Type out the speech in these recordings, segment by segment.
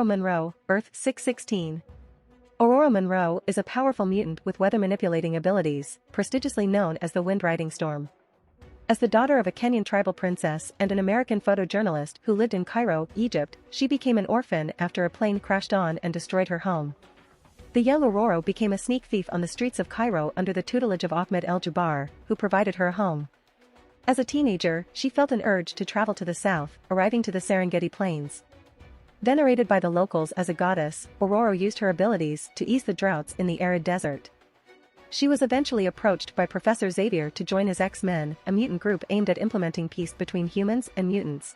Ororo Munroe, Earth-616. Ororo Munroe is a powerful mutant with weather-manipulating abilities, prestigiously known as the windriding storm. As the daughter of a Kenyan tribal princess and an American photojournalist who lived in Cairo, Egypt, she became an orphan after a plane crashed on and destroyed her home. The young Ororo became a sneak thief on the streets of Cairo under the tutelage of Achmed El Gibár, who provided her a home. As a teenager, she felt an urge to travel to the south, arriving to the Serengeti plains. Venerated by the locals as a goddess, Ororo used her abilities to ease the droughts in the arid desert. She was eventually approached by Professor Xavier to join his X-Men, a mutant group aimed at implementing peace between humans and mutants.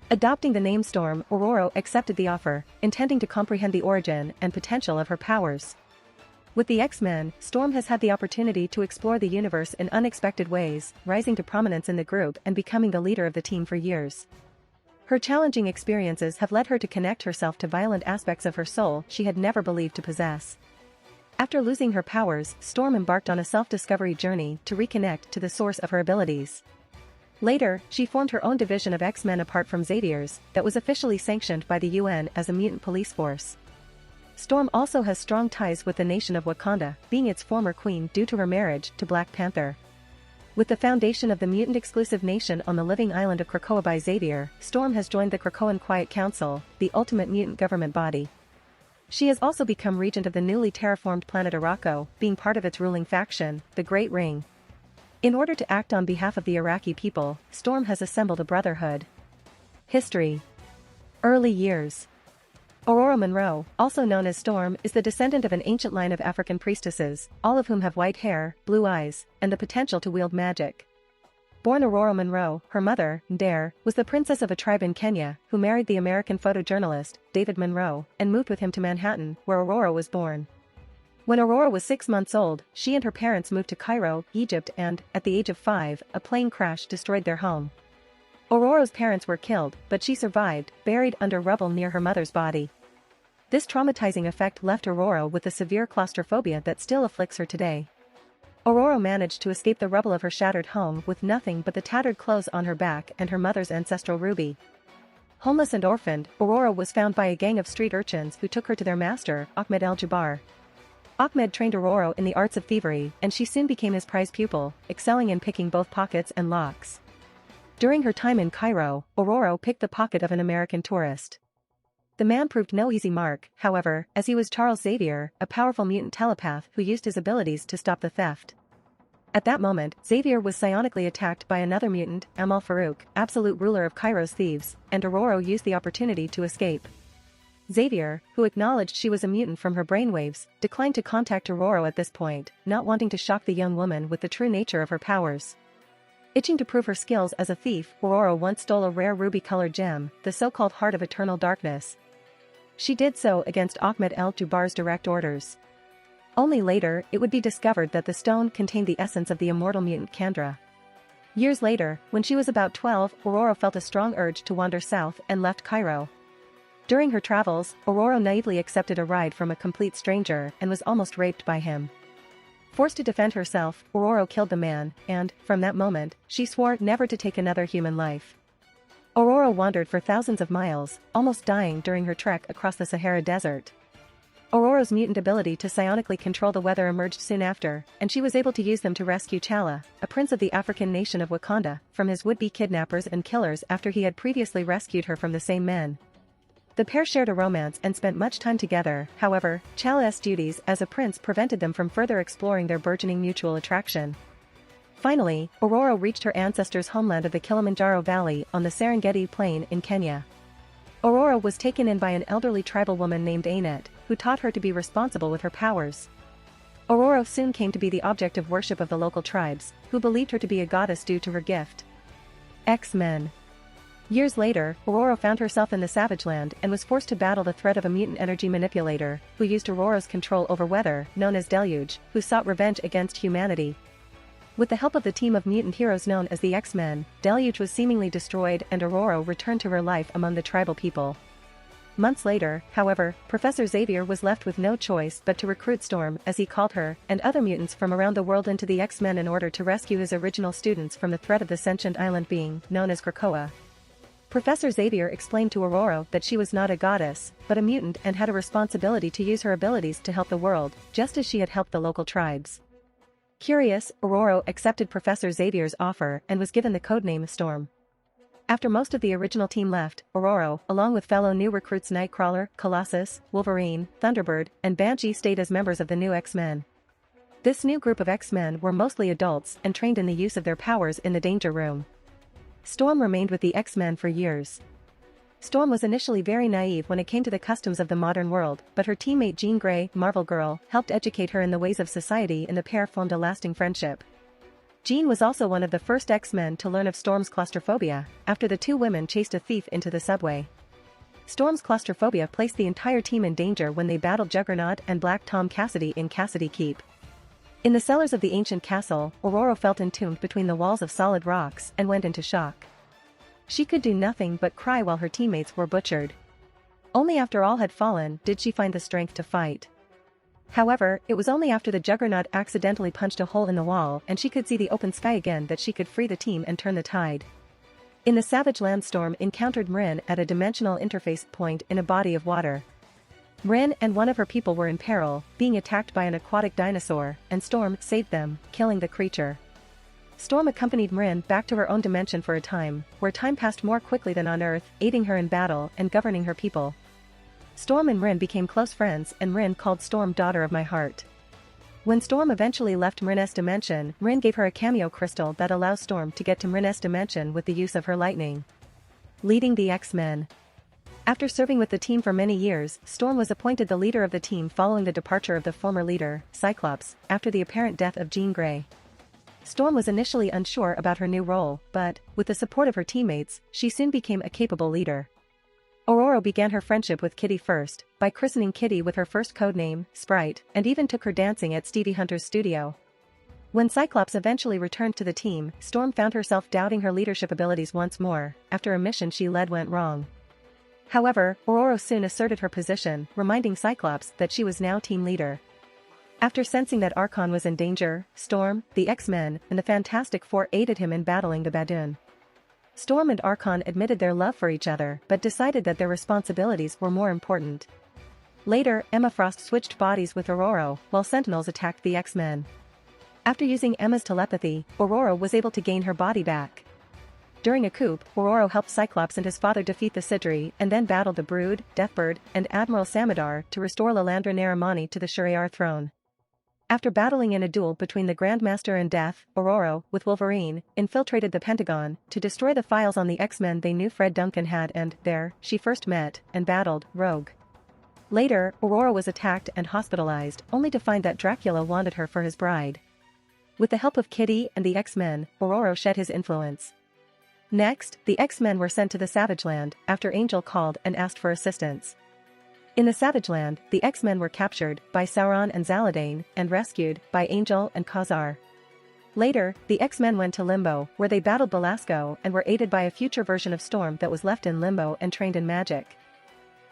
Adopting the name Storm, Ororo accepted the offer, intending to comprehend the origin and potential of her powers. With the X-Men, Storm has had the opportunity to explore the universe in unexpected ways, rising to prominence in the group and becoming the leader of the team for years. Her challenging experiences have led her to connect herself to violent aspects of her soul she had never believed to possess. After losing her powers, Storm embarked on a self-discovery journey to reconnect to the source of her abilities. Later, she formed her own division of X-Men apart from Xavier's, that was officially sanctioned by the UN as a mutant police force. Storm also has strong ties with the nation of Wakanda, being its former queen due to her marriage to Black Panther. With the foundation of the mutant-exclusive nation on the living island of Krakoa by Xavier, Storm has joined the Krakoan Quiet Council, the ultimate mutant government body. She has also become regent of the newly terraformed planet Araco, being part of its ruling faction, the Great Ring. In order to act on behalf of the Iraqi people, Storm has assembled a brotherhood. History. Early years. Ororo Munroe, also known as Storm, is the descendant of an ancient line of African priestesses, all of whom have white hair, blue eyes, and the potential to wield magic. Born Ororo Munroe, her mother, Ndere, was the princess of a tribe in Kenya, who married the American photojournalist, David Munro, and moved with him to Manhattan, where Ororo was born. When Ororo was 6 months old, she and her parents moved to Cairo, Egypt and, at the age of 5, a plane crash destroyed their home. Ororo's parents were killed, but she survived, buried under rubble near her mother's body. This traumatizing effect left Ororo with a severe claustrophobia that still afflicts her today. Ororo managed to escape the rubble of her shattered home with nothing but the tattered clothes on her back and her mother's ancestral ruby. Homeless and orphaned, Ororo was found by a gang of street urchins who took her to their master, Achmed El Gibár. Achmed trained Ororo in the arts of thievery, and she soon became his prized pupil, excelling in picking both pockets and locks. During her time in Cairo, Ororo picked the pocket of an American tourist. The man proved no easy mark, however, as he was Charles Xavier, a powerful mutant telepath who used his abilities to stop the theft. At that moment, Xavier was psionically attacked by another mutant, Amal Farouk, absolute ruler of Cairo's thieves, and Ororo used the opportunity to escape. Xavier, who acknowledged she was a mutant from her brainwaves, declined to contact Ororo at this point, not wanting to shock the young woman with the true nature of her powers. Itching to prove her skills as a thief, Ororo once stole a rare ruby-colored gem, the so-called Heart of Eternal Darkness. She did so against Achmed El Gibár's direct orders. Only later, it would be discovered that the stone contained the essence of the immortal mutant Kandra. Years later, when she was about 12, Ororo felt a strong urge to wander south and left Cairo. During her travels, Ororo naively accepted a ride from a complete stranger and was almost raped by him. Forced to defend herself, Ororo killed the man, and, from that moment, she swore never to take another human life. Ororo wandered for thousands of miles, almost dying during her trek across the Sahara Desert. Ororo's mutant ability to psionically control the weather emerged soon after, and she was able to use them to rescue Chala, a prince of the African nation of Wakanda, from his would-be kidnappers and killers after he had previously rescued her from the same men. The pair shared a romance and spent much time together, however, Chala's duties as a prince prevented them from further exploring their burgeoning mutual attraction. Finally, Ororo reached her ancestors' homeland of the Kilimanjaro Valley on the Serengeti Plain in Kenya. Ororo was taken in by an elderly tribal woman named Ainet, who taught her to be responsible with her powers. Ororo soon came to be the object of worship of the local tribes, who believed her to be a goddess due to her gift. X-Men. Years later, Ororo found herself in the Savage Land and was forced to battle the threat of a mutant energy manipulator, who used Ororo's control over weather, known as Deluge, who sought revenge against humanity. With the help of the team of mutant heroes known as the X-Men, Deluge was seemingly destroyed and Ororo returned to her life among the tribal people. Months later, however, Professor Xavier was left with no choice but to recruit Storm, as he called her, and other mutants from around the world into the X-Men in order to rescue his original students from the threat of the sentient island being known as Krakoa. Professor Xavier explained to Ororo that she was not a goddess, but a mutant and had a responsibility to use her abilities to help the world, just as she had helped the local tribes. Curious, Ororo accepted Professor Xavier's offer and was given the codename Storm. After most of the original team left, Ororo, along with fellow new recruits Nightcrawler, Colossus, Wolverine, Thunderbird, and Banshee stayed as members of the new X-Men. This new group of X-Men were mostly adults and trained in the use of their powers in the Danger Room. Storm remained with the X-Men for years. Storm was initially very naive when it came to the customs of the modern world, but her teammate Jean Grey, Marvel Girl, helped educate her in the ways of society and the pair formed a lasting friendship. Jean was also one of the first X-Men to learn of Storm's claustrophobia, after the two women chased a thief into the subway. Storm's claustrophobia placed the entire team in danger when they battled Juggernaut and Black Tom Cassidy in Cassidy Keep. In the cellars of the ancient castle, Ororo felt entombed between the walls of solid rocks and went into shock. She could do nothing but cry while her teammates were butchered. Only after all had fallen did she find the strength to fight. However, it was only after the Juggernaut accidentally punched a hole in the wall and she could see the open sky again that she could free the team and turn the tide. In the Savage Land, Storm encountered Mrin at a dimensional interface point in a body of water. Mrin and one of her people were in peril, being attacked by an aquatic dinosaur, and Storm saved them, killing the creature. Storm accompanied Mrin back to her own dimension for a time, where time passed more quickly than on Earth, aiding her in battle and governing her people. Storm and Mrin became close friends and Mrin called Storm Daughter of My Heart. When Storm eventually left Mrin's dimension, Mrin gave her a cameo crystal that allows Storm to get to Mrin's dimension with the use of her lightning. Leading the X-Men. After serving with the team for many years, Storm was appointed the leader of the team following the departure of the former leader, Cyclops, after the apparent death of Jean Grey. Storm was initially unsure about her new role, but, with the support of her teammates, she soon became a capable leader. Ororo began her friendship with Kitty first, by christening Kitty with her first codename, Sprite, and even took her dancing at Stevie Hunter's studio. When Cyclops eventually returned to the team, Storm found herself doubting her leadership abilities once more, after a mission she led went wrong. However, Ororo soon asserted her position, reminding Cyclops that she was now team leader. After sensing that Archon was in danger, Storm, the X-Men, and the Fantastic Four aided him in battling the Badoon. Storm and Archon admitted their love for each other but decided that their responsibilities were more important. Later, Emma Frost switched bodies with Ororo, while Sentinels attacked the X-Men. After using Emma's telepathy, Ororo was able to gain her body back. During a coup, Ororo helped Cyclops and his father defeat the Sidri and then battled the Brood, Deathbird, and Admiral Samadar to restore Lalandra Naramani to the Shuriar throne. After battling in a duel between the Grandmaster and Death, Ororo, with Wolverine, infiltrated the Pentagon to destroy the files on the X-Men they knew Fred Duncan had, and, there, she first met and battled Rogue. Later, Ororo was attacked and hospitalized, only to find that Dracula wanted her for his bride. With the help of Kitty and the X-Men, Ororo shed his influence. Next, the X-Men were sent to the Savage Land, after Angel called and asked for assistance. In the Savage Land, the X-Men were captured by Sauron and Zaladane and rescued by Angel and Khazar. Later, the X-Men went to Limbo, where they battled Belasco and were aided by a future version of Storm that was left in Limbo and trained in magic.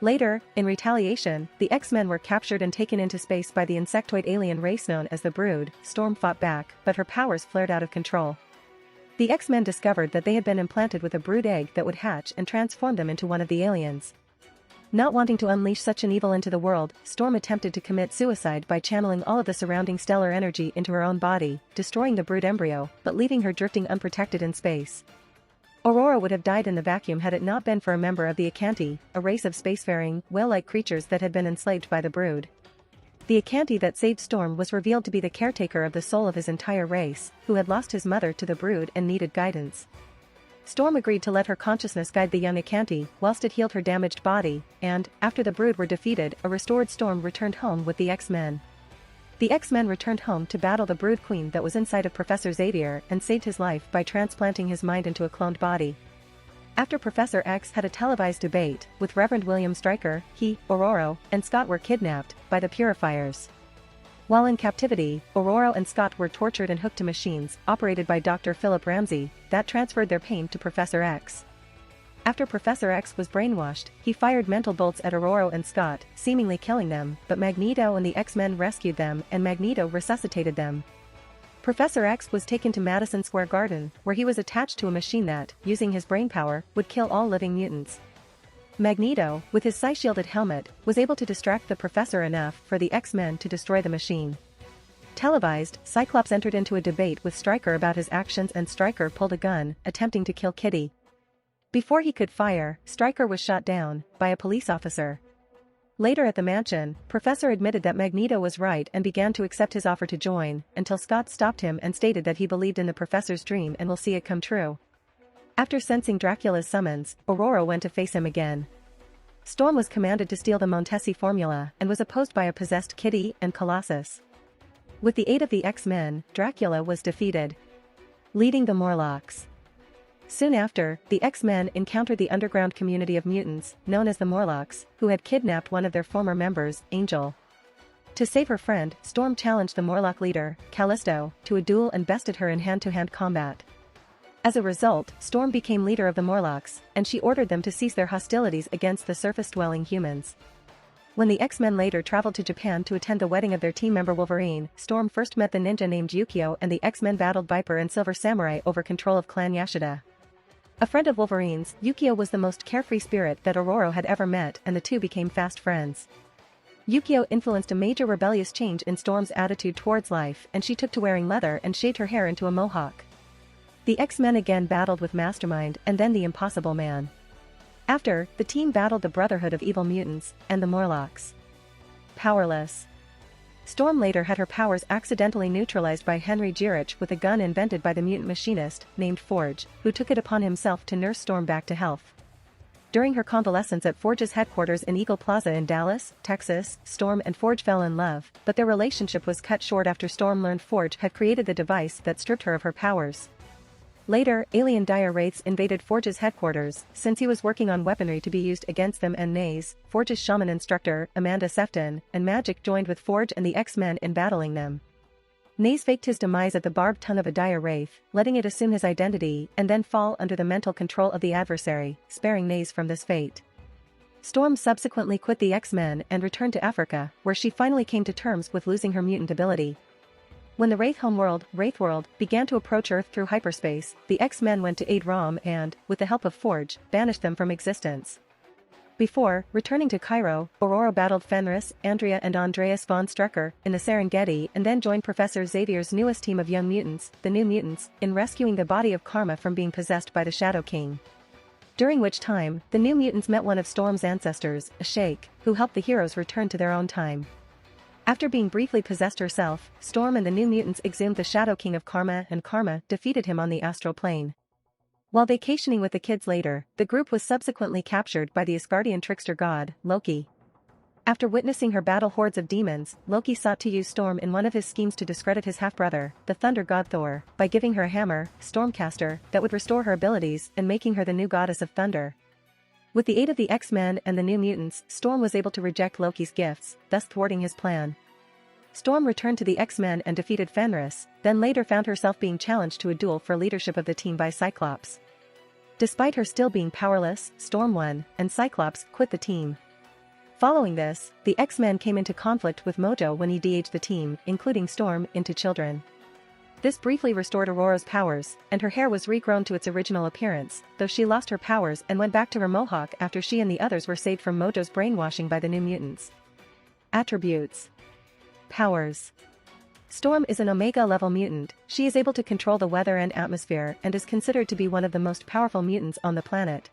Later, in retaliation, the X-Men were captured and taken into space by the insectoid alien race known as the Brood. Storm fought back, but her powers flared out of control. The X-Men discovered that they had been implanted with a brood egg that would hatch and transform them into one of the aliens. Not wanting to unleash such an evil into the world, Storm attempted to commit suicide by channeling all of the surrounding stellar energy into her own body, destroying the brood embryo, but leaving her drifting unprotected in space. Aurora would have died in the vacuum had it not been for a member of the Acanti, a race of spacefaring, whale-like creatures that had been enslaved by the brood. The Acanti that saved Storm was revealed to be the caretaker of the soul of his entire race, who had lost his mother to the brood and needed guidance. Storm agreed to let her consciousness guide the young Acanti whilst it healed her damaged body, and, after the brood were defeated, a restored Storm returned home with the X-Men. The X-Men returned home to battle the brood queen that was inside of Professor Xavier and saved his life by transplanting his mind into a cloned body. After Professor X had a televised debate with Reverend William Stryker, he, Ororo, and Scott were kidnapped by the Purifiers. While in captivity, Ororo and Scott were tortured and hooked to machines operated by Dr. Philip Ramsey that transferred their pain to Professor X. After Professor X was brainwashed, he fired mental bolts at Ororo and Scott, seemingly killing them, but Magneto and the X-Men rescued them and Magneto resuscitated them. Professor X was taken to Madison Square Garden, where he was attached to a machine that, using his brainpower, would kill all living mutants. Magneto, with his psi-shielded helmet, was able to distract the professor enough for the X-Men to destroy the machine. Televised, Cyclops entered into a debate with Stryker about his actions and Stryker pulled a gun, attempting to kill Kitty. Before he could fire, Stryker was shot down by a police officer. Later at the mansion, Professor admitted that Magneto was right and began to accept his offer to join, until Scott stopped him and stated that he believed in the Professor's dream and will see it come true. After sensing Dracula's summons, Ororo went to face him again. Storm was commanded to steal the Montesi formula and was opposed by a possessed Kitty and Colossus. With the aid of the X-Men, Dracula was defeated, leading the Morlocks. Soon after, the X-Men encountered the underground community of mutants, known as the Morlocks, who had kidnapped one of their former members, Angel. To save her friend, Storm challenged the Morlock leader, Callisto, to a duel and bested her in hand-to-hand combat. As a result, Storm became leader of the Morlocks, and she ordered them to cease their hostilities against the surface-dwelling humans. When the X-Men later traveled to Japan to attend the wedding of their team member Wolverine, Storm first met the ninja named Yukio and the X-Men battled Viper and Silver Samurai over control of Clan Yashida. A friend of Wolverine's, Yukio was the most carefree spirit that Ororo had ever met and the two became fast friends. Yukio influenced a major rebellious change in Storm's attitude towards life and she took to wearing leather and shaved her hair into a mohawk. The X-Men again battled with Mastermind and then the Impossible Man. After, the team battled the Brotherhood of Evil Mutants and the Morlocks. Powerless. Storm later had her powers accidentally neutralized by Henry Jirich with a gun invented by the mutant machinist, named Forge, who took it upon himself to nurse Storm back to health. During her convalescence at Forge's headquarters in Eagle Plaza in Dallas, Texas, Storm and Forge fell in love, but their relationship was cut short after Storm learned Forge had created the device that stripped her of her powers. Later, alien dire wraiths invaded Forge's headquarters, since he was working on weaponry to be used against them and Naze, Forge's shaman instructor, Amanda Sefton, and Magic joined with Forge and the X-Men in battling them. Naze faked his demise at the barbed tongue of a dire wraith, letting it assume his identity and then fall under the mental control of the adversary, sparing Naze from this fate. Storm subsequently quit the X-Men and returned to Africa, where she finally came to terms with losing her mutant ability. When the Wraith homeworld, Wraithworld, began to approach Earth through hyperspace, the X-Men went to aid Rom and, with the help of Forge, banished them from existence. Before returning to Cairo, Ororo battled Fenris, Andrea and Andreas von Strucker in the Serengeti and then joined Professor Xavier's newest team of young mutants, the New Mutants, in rescuing the body of Karma from being possessed by the Shadow King. During which time, the New Mutants met one of Storm's ancestors, a sheikh, who helped the heroes return to their own time. After being briefly possessed herself, Storm and the New Mutants exhumed the Shadow King of Karma and Karma defeated him on the astral plane. While vacationing with the kids later, the group was subsequently captured by the Asgardian trickster god, Loki. After witnessing her battle hordes of demons, Loki sought to use Storm in one of his schemes to discredit his half-brother, the thunder god Thor, by giving her a hammer, Stormcaster, that would restore her abilities and making her the new goddess of thunder. With the aid of the X-Men and the New Mutants, Storm was able to reject Loki's gifts, thus thwarting his plan. Storm returned to the X-Men and defeated Fenris, then later found herself being challenged to a duel for leadership of the team by Cyclops. Despite her still being powerless, Storm won, and Cyclops quit the team. Following this, the X-Men came into conflict with Mojo when he de-aged the team, including Storm, into children. This briefly restored Aurora's powers, and her hair was regrown to its original appearance, though she lost her powers and went back to her mohawk after she and the others were saved from Mojo's brainwashing by the New Mutants. Attributes. Powers. Storm is an Omega-level mutant. She is able to control the weather and atmosphere and is considered to be one of the most powerful mutants on the planet.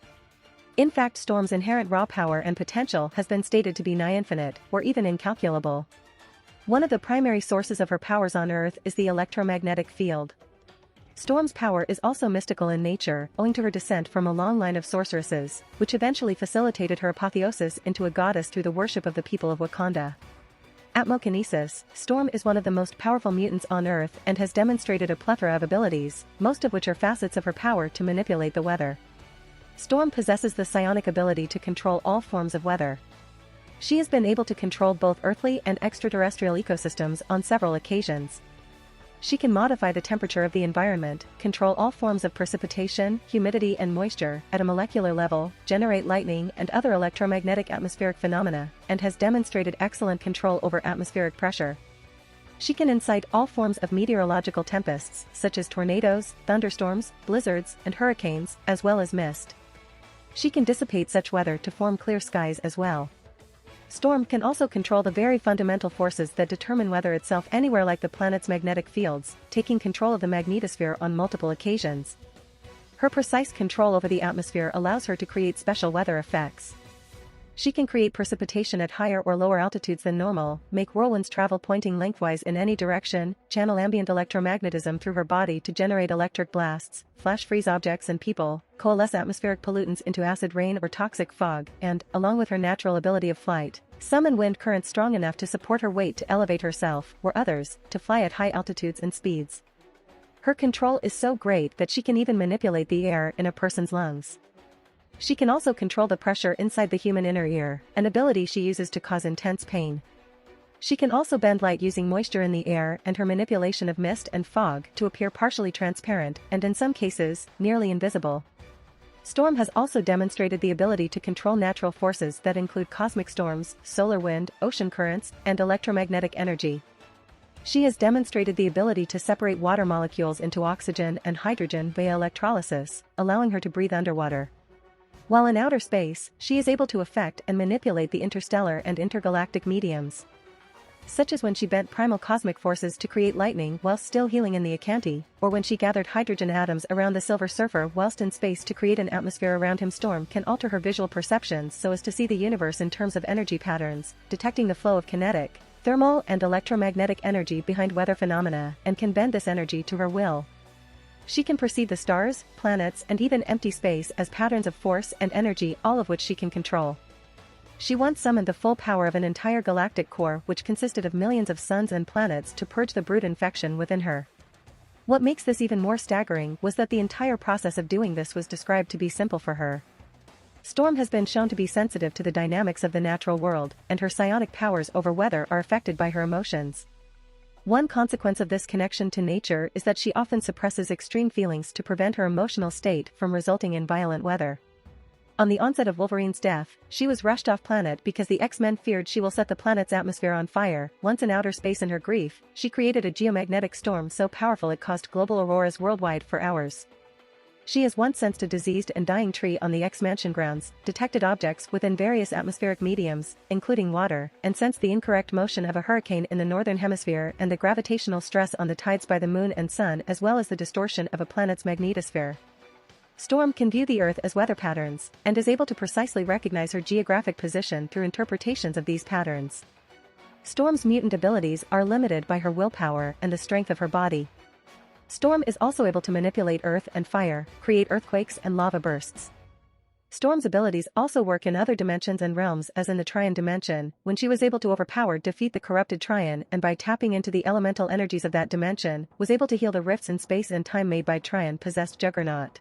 In fact, Storm's inherent raw power and potential has been stated to be nigh infinite, or even incalculable. One of the primary sources of her powers on Earth is the electromagnetic field. Storm's power is also mystical in nature, owing to her descent from a long line of sorceresses, which eventually facilitated her apotheosis into a goddess through the worship of the people of Wakanda. Atmokinesis, Storm is one of the most powerful mutants on Earth and has demonstrated a plethora of abilities, most of which are facets of her power to manipulate the weather. Storm possesses the psionic ability to control all forms of weather. She has been able to control both earthly and extraterrestrial ecosystems on several occasions. She can modify the temperature of the environment, control all forms of precipitation, humidity and moisture at a molecular level, generate lightning and other electromagnetic atmospheric phenomena, and has demonstrated excellent control over atmospheric pressure. She can incite all forms of meteorological tempests, such as tornadoes, thunderstorms, blizzards, and hurricanes, as well as mist. She can dissipate such weather to form clear skies as well. Storm can also control the very fundamental forces that determine weather itself anywhere, like the planet's magnetic fields, taking control of the magnetosphere on multiple occasions. Her precise control over the atmosphere allows her to create special weather effects. She can create precipitation at higher or lower altitudes than normal, make whirlwinds travel pointing lengthwise in any direction, channel ambient electromagnetism through her body to generate electric blasts, flash freeze objects and people, coalesce atmospheric pollutants into acid rain or toxic fog, and, along with her natural ability of flight, summon wind currents strong enough to support her weight to elevate herself, or others, to fly at high altitudes and speeds. Her control is so great that she can even manipulate the air in a person's lungs. She can also control the pressure inside the human inner ear, an ability she uses to cause intense pain. She can also bend light using moisture in the air and her manipulation of mist and fog to appear partially transparent and, in some cases, nearly invisible. Storm has also demonstrated the ability to control natural forces that include cosmic storms, solar wind, ocean currents, and electromagnetic energy. She has demonstrated the ability to separate water molecules into oxygen and hydrogen via electrolysis, allowing her to breathe underwater. While in outer space, she is able to affect and manipulate the interstellar and intergalactic mediums, such as when she bent primal cosmic forces to create lightning whilst still healing in the Acanti, or when she gathered hydrogen atoms around the Silver Surfer whilst in space to create an atmosphere around him. Storm can alter her visual perceptions so as to see the universe in terms of energy patterns, detecting the flow of kinetic, thermal, and electromagnetic energy behind weather phenomena, and can bend this energy to her will. She can perceive the stars, planets, and even empty space as patterns of force and energy, all of which she can control. She once summoned the full power of an entire galactic core which consisted of millions of suns and planets to purge the brood infection within her. What makes this even more staggering was that the entire process of doing this was described to be simple for her. Storm has been shown to be sensitive to the dynamics of the natural world, and her psionic powers over weather are affected by her emotions. One consequence of this connection to nature is that she often suppresses extreme feelings to prevent her emotional state from resulting in violent weather. On the onset of Wolverine's death, she was rushed off planet because the X-Men feared she will set the planet's atmosphere on fire. Once in outer space, in her grief, she created a geomagnetic storm so powerful it caused global auroras worldwide for hours. She has once sensed a diseased and dying tree on the X-Mansion grounds, detected objects within various atmospheric mediums, including water, and sensed the incorrect motion of a hurricane in the northern hemisphere and the gravitational stress on the tides by the moon and sun, as well as the distortion of a planet's magnetosphere. Storm can view the Earth as weather patterns, and is able to precisely recognize her geographic position through interpretations of these patterns. Storm's mutant abilities are limited by her willpower and the strength of her body. Storm is also able to manipulate earth and fire, create earthquakes and lava bursts. Storm's abilities also work in other dimensions and realms, as in the Trian dimension, when she was able to defeat the corrupted Trian, and by tapping into the elemental energies of that dimension, was able to heal the rifts in space and time made by Trian-possessed Juggernaut.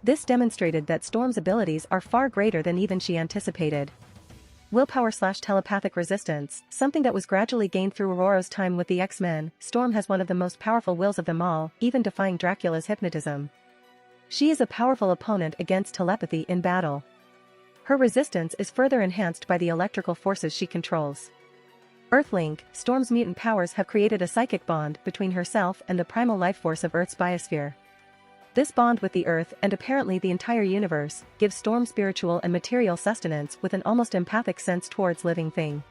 This demonstrated that Storm's abilities are far greater than even she anticipated. Willpower/telepathic resistance, something that was gradually gained through Ororo's time with the X-Men. Storm has one of the most powerful wills of them all, even defying Dracula's hypnotism. She is a powerful opponent against telepathy in battle. Her resistance is further enhanced by the electrical forces she controls. Earthlink, Storm's mutant powers have created a psychic bond between herself and the primal life force of Earth's biosphere. This bond with the Earth, and apparently the entire universe, gives Storm spiritual and material sustenance with an almost empathic sense towards living thing.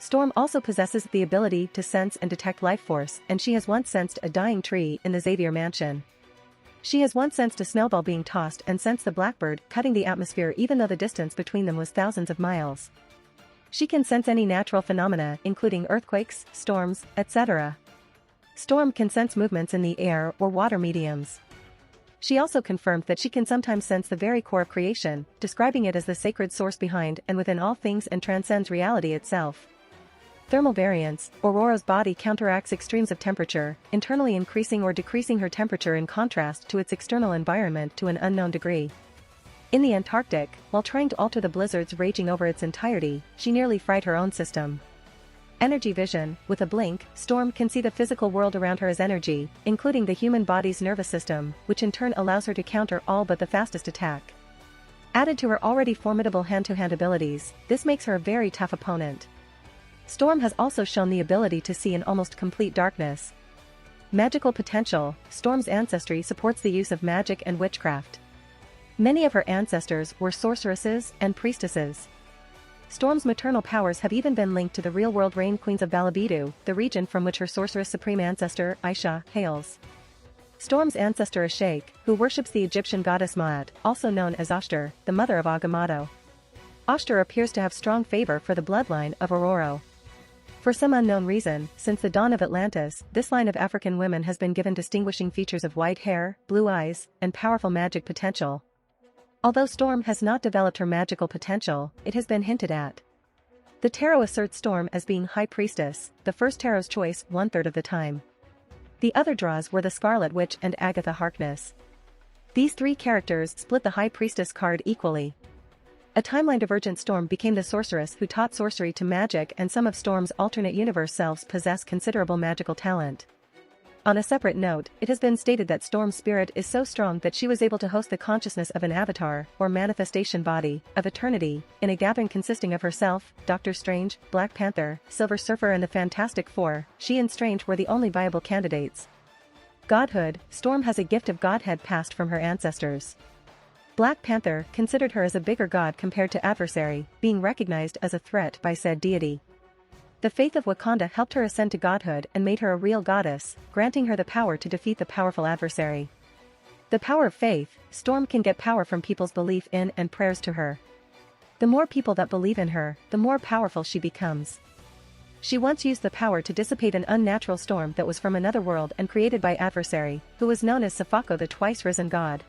Storm also possesses the ability to sense and detect life force, and she has once sensed a dying tree in the Xavier mansion. She has once sensed a snowball being tossed and sensed the blackbird cutting the atmosphere even though the distance between them was thousands of miles. She can sense any natural phenomena, including earthquakes, storms, etc. Storm can sense movements in the air or water mediums. She also confirmed that she can sometimes sense the very core of creation, describing it as the sacred source behind and within all things and transcends reality itself. Thermal variance, Ororo's body counteracts extremes of temperature, internally increasing or decreasing her temperature in contrast to its external environment to an unknown degree. In the Antarctic, while trying to alter the blizzards raging over its entirety, she nearly fried her own system. Energy vision, with a blink, Storm can see the physical world around her as energy, including the human body's nervous system, which in turn allows her to counter all but the fastest attack. Added to her already formidable hand-to-hand abilities, this makes her a very tough opponent. Storm has also shown the ability to see in almost complete darkness. Magical potential, Storm's ancestry supports the use of magic and witchcraft. Many of her ancestors were sorceresses and priestesses. Storm's maternal powers have even been linked to the real-world Rain Queens of Balabidu, the region from which her sorceress supreme ancestor, Aisha, hails. Storm's ancestor is Sheikh, who worships the Egyptian goddess Ma'at, also known as Ashtar, the mother of Agamotto. Ashtar appears to have strong favor for the bloodline of Ororo. For some unknown reason, since the dawn of Atlantis, this line of African women has been given distinguishing features of white hair, blue eyes, and powerful magic potential. Although Storm has not developed her magical potential, it has been hinted at. The tarot asserts Storm as being High Priestess, the first tarot's choice 1/3 of the time. The other draws were the Scarlet Witch and Agatha Harkness. These three characters split the High Priestess card equally. A timeline-divergent Storm became the sorceress who taught sorcery to magic, and some of Storm's alternate universe selves possess considerable magical talent. On a separate note, it has been stated that Storm's spirit is so strong that she was able to host the consciousness of an avatar, or manifestation body, of eternity, in a gathering consisting of herself, Doctor Strange, Black Panther, Silver Surfer and the Fantastic Four. She and Strange were the only viable candidates. Godhood, Storm has a gift of godhead passed from her ancestors. Black Panther considered her as a bigger god compared to adversary, being recognized as a threat by said deity. The faith of Wakanda helped her ascend to godhood and made her a real goddess, granting her the power to defeat the powerful adversary. The power of faith, Storm can get power from people's belief in and prayers to her. The more people that believe in her, the more powerful she becomes. She once used the power to dissipate an unnatural storm that was from another world and created by adversary, who was known as Safako, the twice-risen god.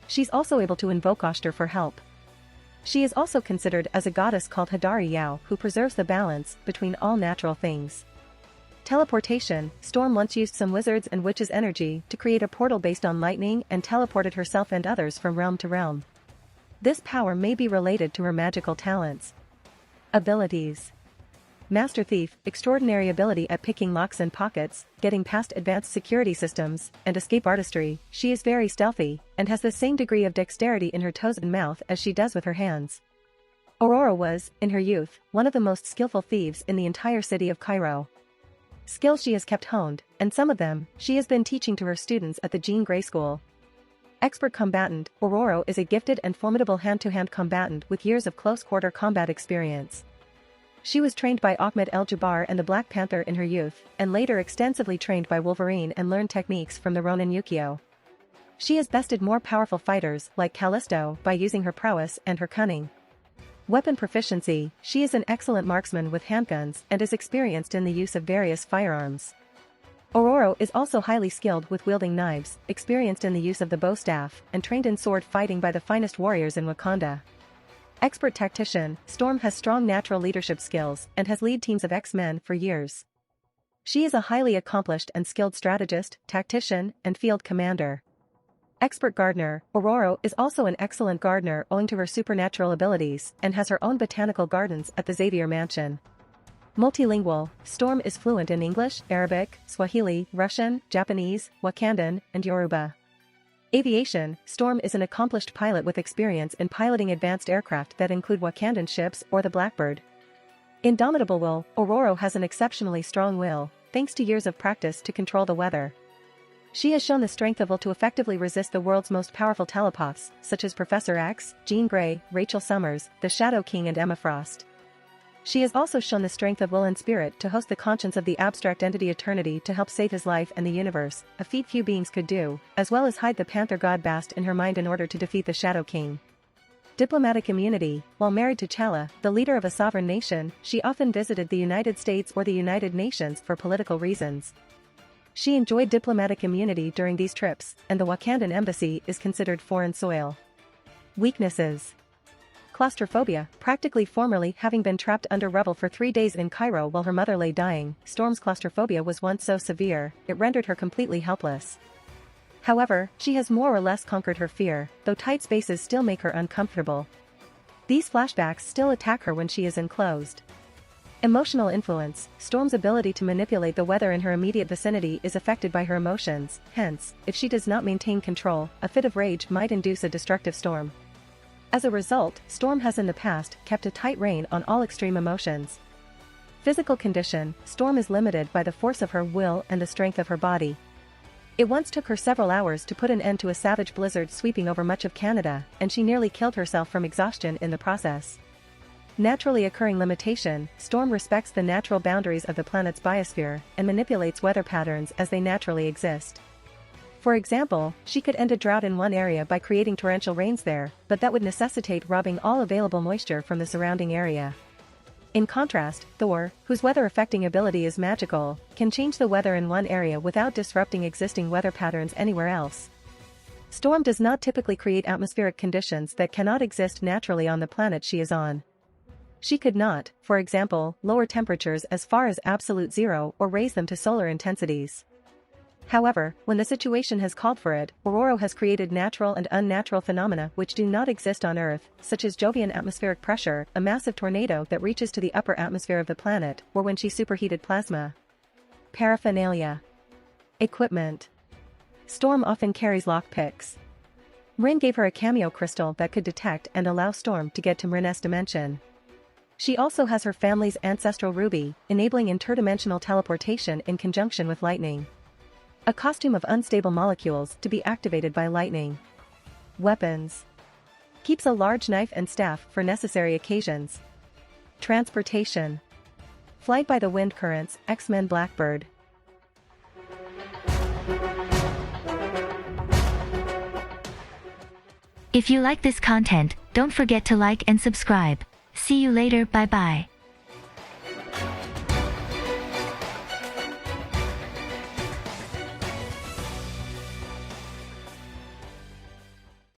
She's also able to invoke Ashtar for help. She is also considered as a goddess called Hadari Yao, who preserves the balance between all natural things. Teleportation, Storm once used some wizards' and witches' energy to create a portal based on lightning and teleported herself and others from realm to realm. This power may be related to her magical talents. Abilities. Master Thief, extraordinary ability at picking locks and pockets, getting past advanced security systems, and escape artistry. She is very stealthy, and has the same degree of dexterity in her toes and mouth as she does with her hands. Ororo was, in her youth, one of the most skillful thieves in the entire city of Cairo. Skills she has kept honed, and some of them, she has been teaching to her students at the Jean Grey School. Expert combatant, Ororo is a gifted and formidable hand-to-hand combatant with years of close-quarter combat experience. She was trained by Achmed El Gibár and the Black Panther in her youth, and later extensively trained by Wolverine and learned techniques from the Ronin Yukio. She has bested more powerful fighters like Callisto by using her prowess and her cunning. Weapon proficiency, she is an excellent marksman with handguns and is experienced in the use of various firearms. Ororo is also highly skilled with wielding knives, experienced in the use of the bow staff, and trained in sword fighting by the finest warriors in Wakanda. Expert tactician, Storm has strong natural leadership skills and has led teams of xmen for years. She is a highly accomplished and skilled strategist, tactician, and field commander. Expert gardener, Ororo is also an excellent gardener owing to her supernatural abilities and has her own botanical gardens at the Xavier Mansion. Multilingual, Storm is fluent in English, Arabic, Swahili, Russian, Japanese, Wakandan, and Yoruba. Aviation, Storm is an accomplished pilot with experience in piloting advanced aircraft that include Wakandan ships or the Blackbird. Indomitable will, Ororo has an exceptionally strong will, thanks to years of practice to control the weather. She has shown the strength of will to effectively resist the world's most powerful telepaths, such as Professor X, Jean Grey, Rachel Summers, the Shadow King and Emma Frost. She has also shown the strength of will and spirit to host the conscience of the abstract entity Eternity to help save his life and the universe, a feat few beings could do, as well as hide the Panther god Bast in her mind in order to defeat the Shadow King. Diplomatic immunity, while married to Chala, the leader of a sovereign nation, she often visited the United States or the United Nations for political reasons. She enjoyed diplomatic immunity during these trips, and the Wakandan embassy is considered foreign soil. Weaknesses. Claustrophobia, practically formerly having been trapped under rubble for 3 days in Cairo while her mother lay dying, Storm's claustrophobia was once so severe, it rendered her completely helpless. However, she has more or less conquered her fear, though tight spaces still make her uncomfortable. These flashbacks still attack her when she is enclosed. Emotional influence, Storm's ability to manipulate the weather in her immediate vicinity is affected by her emotions, hence, if she does not maintain control, a fit of rage might induce a destructive storm. As a result, Storm has in the past kept a tight rein on all extreme emotions. physical condition, Storm is limited by the force of her will and the strength of her body. It once took her several hours to put an end to a savage blizzard sweeping over much of Canada, and she nearly killed herself from exhaustion in the process. Naturally occurring limitation, Storm respects the natural boundaries of the planet's biosphere and manipulates weather patterns as they naturally exist. For example, she could end a drought in one area by creating torrential rains there, but that would necessitate robbing all available moisture from the surrounding area. In contrast, Thor, whose weather-affecting ability is magical, can change the weather in one area without disrupting existing weather patterns anywhere else. Storm does not typically create atmospheric conditions that cannot exist naturally on the planet she is on. She could not, for example, lower temperatures as far as absolute zero or raise them to solar intensities. However, when the situation has called for it, Ororo has created natural and unnatural phenomena which do not exist on Earth, such as Jovian atmospheric pressure, a massive tornado that reaches to the upper atmosphere of the planet, or when she superheated plasma. Paraphernalia. Equipment. Storm often carries lockpicks. Mrin gave her a cameo crystal that could detect and allow Storm to get to Mrin's dimension. She also has her family's ancestral ruby, enabling interdimensional teleportation in conjunction with lightning. A costume of unstable molecules to be activated by lightning. Weapons. Keeps a large knife and staff for necessary occasions. Transportation. Flight by the wind currents, Xmen Blackbird. If you like this content, don't forget to like and subscribe. See you later, bye bye.